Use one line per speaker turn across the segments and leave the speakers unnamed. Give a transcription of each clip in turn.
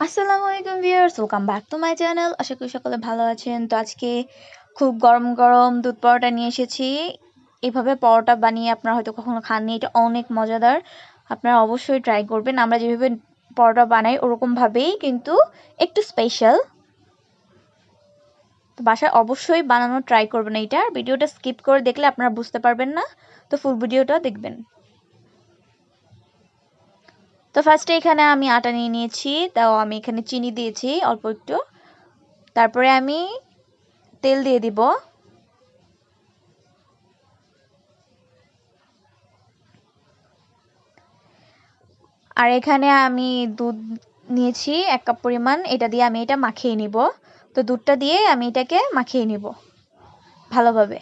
আসসালামু আলাইকুম viewers, welcome back to my channel. আশা করি সকলে ভালো আছেন। তো আজকে খুব গরম গরম দুধ পরোটা নিয়ে এসেছি। এইভাবে পরোটা বানিয়ে আপনারা হয়তো কখনো খাননি, এটা অনেক মজাদার। আপনারা অবশ্যই ট্রাই করবেন। আমরা যেভাবে পরোটা বানাই ওরকম ভাবেই, কিন্তু একটু স্পেশাল। তো বাসায় অবশ্যই বানানো ট্রাই করবেন। এইটা ভিডিওটা স্কিপ করে দেখলে আপনারা বুঝতে পারবেন না, তো ফুল ভিডিওটা দেখবেন। তো ফার্স্টে এখানে আমি আটা নিয়ে নিয়েছি, তাও আমি এখানে চিনি দিয়েছি অল্প একটু। তারপরে আমি তেল দিয়ে দিব। আর এখানে আমি দুধ নিয়েছি 1 কাপ পরিমাণ, এটা দিয়ে আমি এটা মাখিয়ে নিব। তো দুধটা দিয়ে আমি এটাকে মাখিয়ে নিব ভালোভাবে।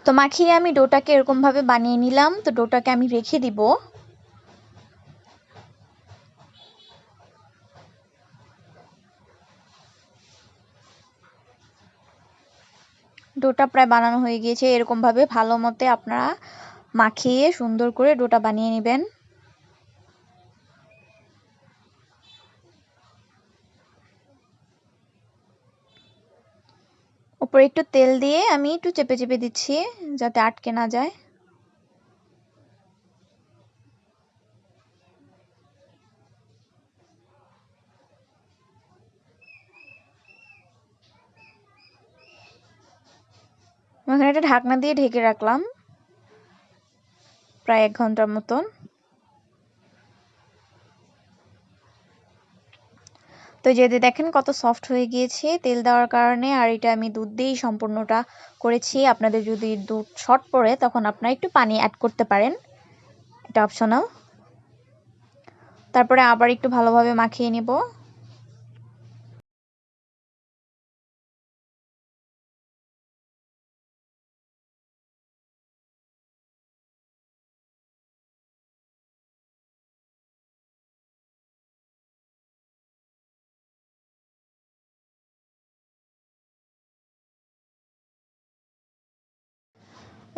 তো মাখিয়ে আমি ডোটাকে এরকম ভাবে বানিয়ে নিলাম। তো ডোটাকে আমি রেখে দিব। ডোটা প্রায় বানানো হয়ে গিয়েছে। এরকম ভাবে ভালো মতে আপনারা মাখিয়ে সুন্দর করে ডোটা বানিয়ে নেবেন। উপরে একটু তেল দিয়ে আমি একটু চেপে চেপে দিচ্ছি যাতে আটকে না যায়। এখানে একটা ঢাকনা দিয়ে ঢেকে রাখলাম প্রায় 1 ঘন্টার মতন। তো যেতে দেখেন কত সফট হয়ে গিয়েছে তেল দেওয়ার কারণে। আর এটা আমি দুধ দিয়েই সম্পূর্ণটা করেছি। আপনাদের যদি দুধ শর্ট পড়ে তখন আপনারা একটু পানি অ্যাড করতে পারেন, এটা অপশনাল। তারপরে আবার একটু ভালোভাবে মাখিয়ে নেব।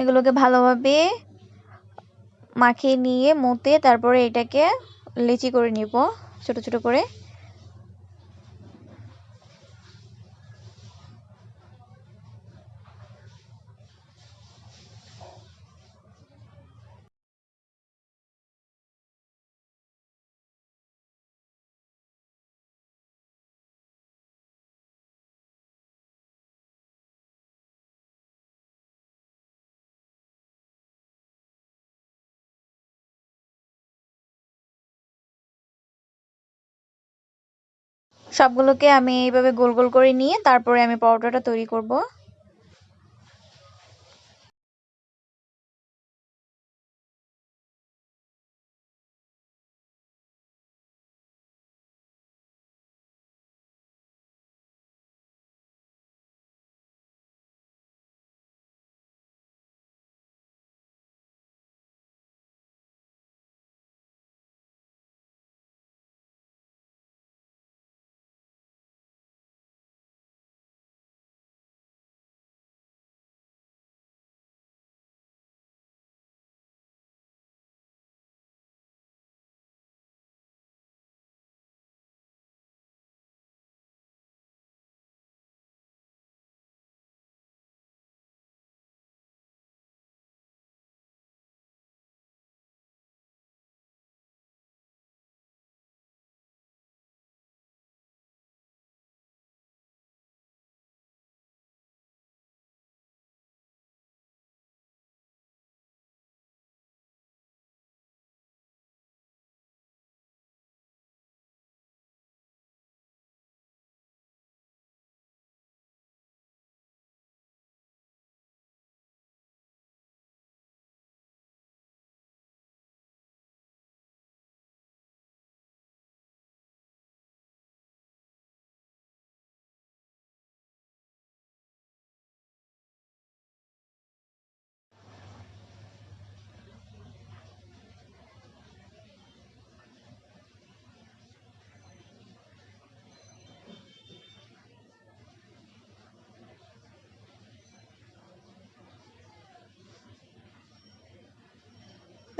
এগুলোকে ভালোভাবে মাখিয়ে নিয়ে মতে তারপরে এটাকে লেচি করে নিব ছোট ছোট করে। সবগুলোকে আমি এইভাবে গোল গোল করে নিয়ে তারপরে আমি পরোটাটা তৈরি করব।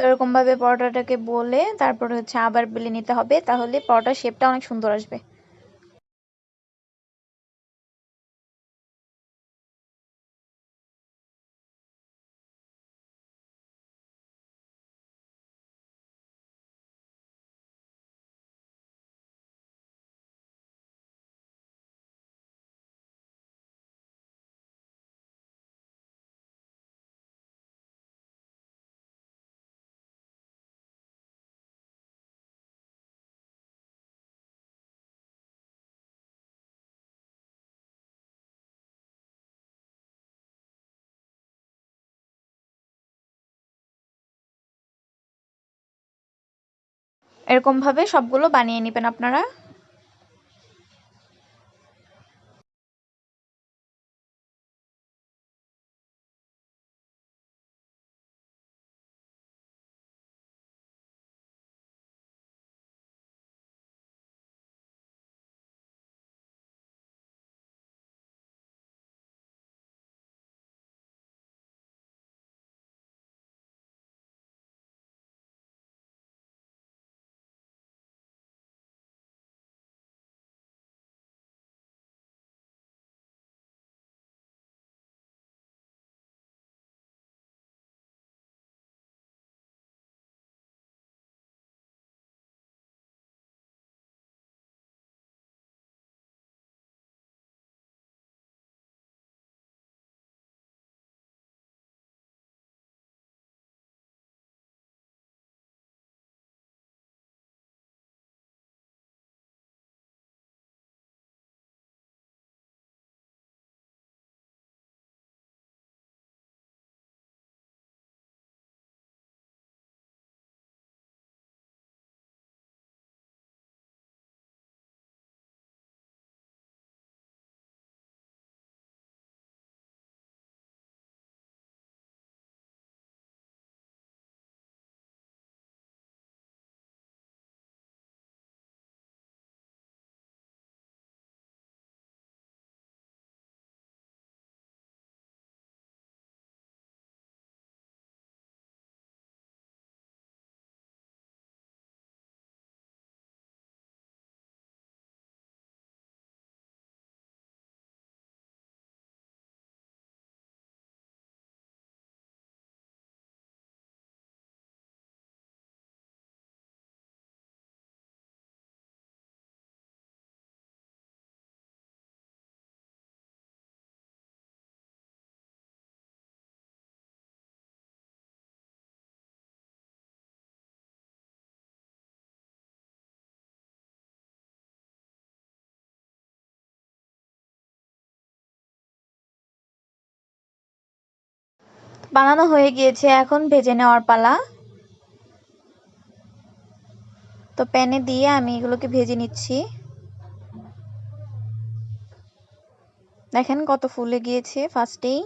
এরকম ভাবে পরোটাটাকে বলে তারপর হচ্ছে আবার বেলে নিতে হবে, তাহলে পরোটার শেপটা অনেক সুন্দর আসবে। এরকম ভাবে সবগুলো বানিয়ে নেবেন আপনারা। বানানো হয়ে গিয়েছে, এখন ভেজে নেওয়ার পালা। তো প্যানে দিয়ে আমি এগুলোকে ভেজে নিচ্ছি। দেখেন কত ফুলে গিয়েছে ফার্স্টেই।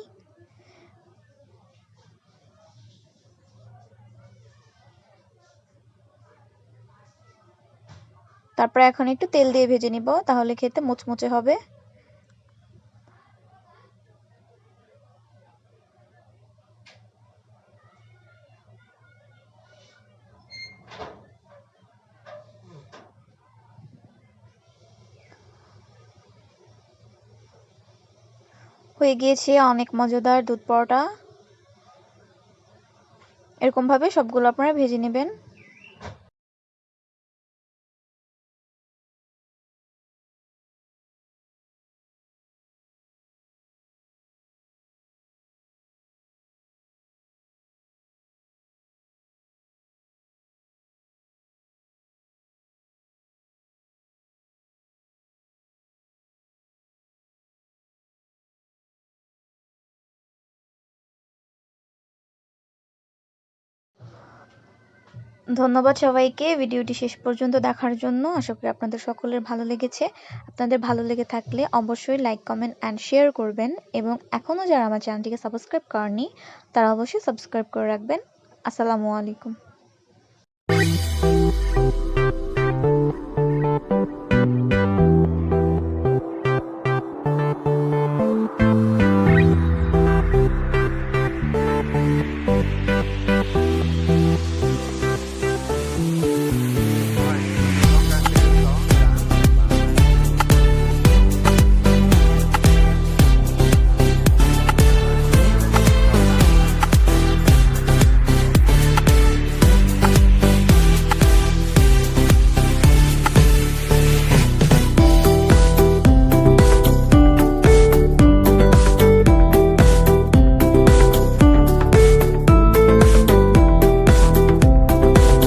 তারপর এখন একটু তেল দিয়ে ভেজে নিব, তাহলে খেতে মুচমুচে হবে। হয়ে গিয়েছে অনেক মজাদার দুধ পরোটা। এরকম ভাবে সবগুলো আপনারা ভেজে নেবেন। ধন্যবাদ সবাইকে ভিডিওটি শেষ পর্যন্ত দেখার জন্য। আশা করি আপনাদের সকলের ভালো লেগেছে। আপনাদের ভালো লেগে থাকলে অবশ্যই লাইক, কমেন্ট অ্যান্ড শেয়ার করবেন, এবং এখনও যারা আমার চ্যানেলটিকে সাবস্ক্রাইব করেনি তারা অবশ্যই সাবস্ক্রাইব করে রাখবেন। আসসালামু আলাইকুম।